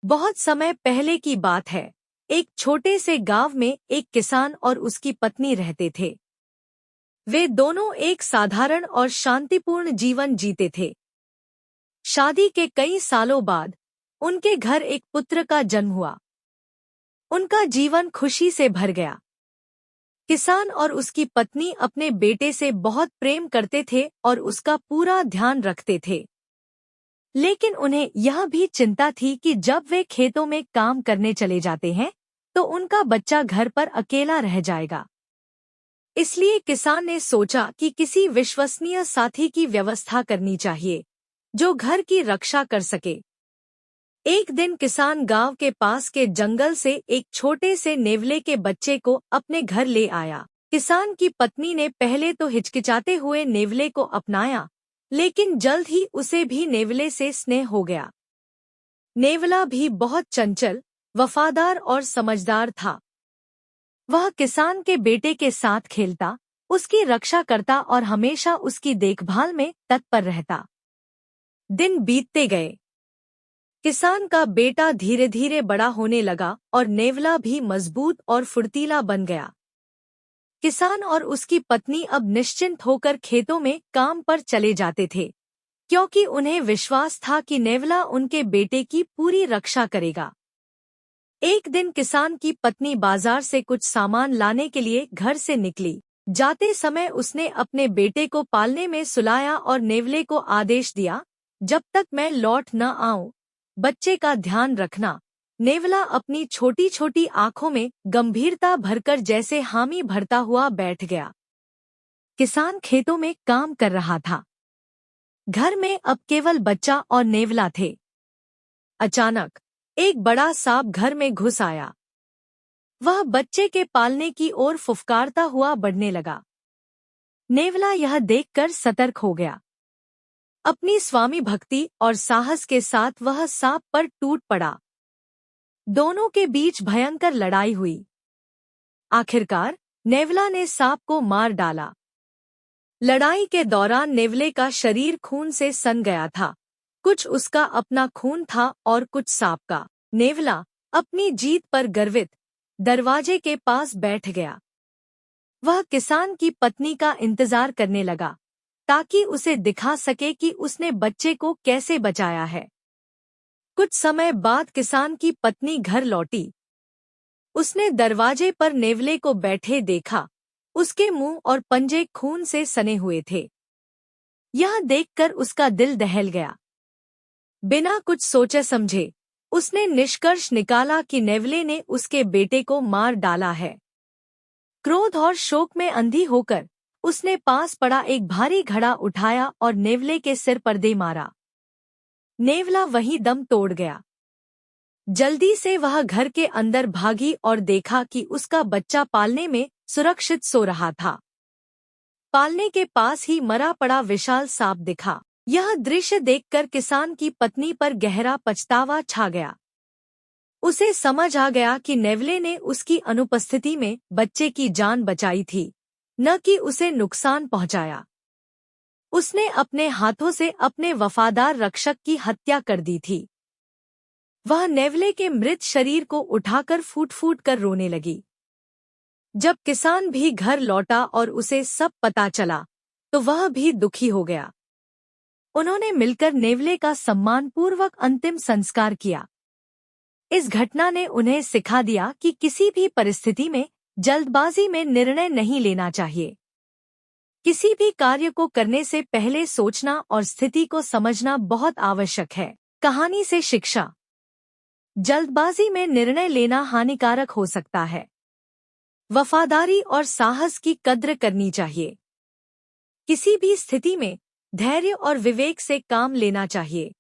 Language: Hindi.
बहुत समय पहले की बात है। एक छोटे से गांव में एक किसान और उसकी पत्नी रहते थे। वे दोनों एक साधारण और शांतिपूर्ण जीवन जीते थे। शादी के कई सालों बाद उनके घर एक पुत्र का जन्म हुआ। उनका जीवन खुशी से भर गया। किसान और उसकी पत्नी अपने बेटे से बहुत प्रेम करते थे और उसका पूरा ध्यान रखते थे। लेकिन उन्हें यह भी चिंता थी कि जब वे खेतों में काम करने चले जाते हैं तो उनका बच्चा घर पर अकेला रह जाएगा। इसलिए किसान ने सोचा कि किसी विश्वसनीय साथी की व्यवस्था करनी चाहिए जो घर की रक्षा कर सके। एक दिन किसान गांव के पास के जंगल से एक छोटे से नेवले के बच्चे को अपने घर ले आया। किसान की पत्नी ने पहले तो हिचकिचाते हुए नेवले को अपनाया, लेकिन जल्द ही उसे भी नेवले से स्नेह हो गया। नेवला भी बहुत चंचल, वफादार और समझदार था। वह किसान के बेटे के साथ खेलता, उसकी रक्षा करता और हमेशा उसकी देखभाल में तत्पर रहता। दिन बीतते गए। किसान का बेटा धीरे धीरे बड़ा होने लगा और नेवला भी मजबूत और फुर्तीला बन गया। किसान और उसकी पत्नी अब निश्चिंत होकर खेतों में काम पर चले जाते थे, क्योंकि उन्हें विश्वास था कि नेवला उनके बेटे की पूरी रक्षा करेगा। एक दिन किसान की पत्नी बाजार से कुछ सामान लाने के लिए घर से निकली। जाते समय उसने अपने बेटे को पालने में सुलाया और नेवले को आदेश दिया, जब तक मैं लौट न आऊं, बच्चे का ध्यान रखना। नेवला अपनी छोटी छोटी आंखों में गंभीरता भरकर जैसे हामी भरता हुआ बैठ गया। किसान खेतों में काम कर रहा था। घर में अब केवल बच्चा और नेवला थे। अचानक एक बड़ा सांप घर में घुस आया। वह बच्चे के पालने की ओर फुफकारता हुआ बढ़ने लगा। नेवला यह देखकर सतर्क हो गया। अपनी स्वामी भक्ति और साहस के साथ वह सांप पर टूट पड़ा। दोनों के बीच भयंकर लड़ाई हुई। आखिरकार नेवला ने सांप को मार डाला। लड़ाई के दौरान नेवले का शरीर खून से सन गया था। कुछ उसका अपना खून था और कुछ सांप का। नेवला अपनी जीत पर गर्वित दरवाजे के पास बैठ गया। वह किसान की पत्नी का इंतजार करने लगा ताकि उसे दिखा सके कि उसने बच्चे को कैसे बचाया है। कुछ समय बाद किसान की पत्नी घर लौटी। उसने दरवाजे पर नेवले को बैठे देखा। उसके मुंह और पंजे खून से सने हुए थे। यह देखकर उसका दिल दहल गया। बिना कुछ सोचे समझे उसने निष्कर्ष निकाला कि नेवले ने उसके बेटे को मार डाला है। क्रोध और शोक में अंधी होकर उसने पास पड़ा एक भारी घड़ा उठाया और नेवले के सिर पर दे मारा। नेवला वहीं दम तोड़ गया। जल्दी से वह घर के अंदर भागी और देखा कि उसका बच्चा पालने में सुरक्षित सो रहा था। पालने के पास ही मरा पड़ा विशाल सांप दिखा। यह दृश्य देखकर किसान की पत्नी पर गहरा पछतावा छा गया। उसे समझ आ गया कि नेवले ने उसकी अनुपस्थिति में बच्चे की जान बचाई थी, न कि उसे नुकसान पहुंचाया। उसने अपने हाथों से अपने वफादार रक्षक की हत्या कर दी थी। वह नेवले के मृत शरीर को उठाकर फूट फूट कर रोने लगी। जब किसान भी घर लौटा और उसे सब पता चला तो वह भी दुखी हो गया। उन्होंने मिलकर नेवले का सम्मानपूर्वक अंतिम संस्कार किया। इस घटना ने उन्हें सिखा दिया कि किसी भी परिस्थिति में जल्दबाजी में निर्णय नहीं लेना चाहिए। किसी भी कार्य को करने से पहले सोचना और स्थिति को समझना बहुत आवश्यक है। कहानी से शिक्षा। जल्दबाजी में निर्णय लेना हानिकारक हो सकता है। वफादारी और साहस की कद्र करनी चाहिए। किसी भी स्थिति में धैर्य और विवेक से काम लेना चाहिए।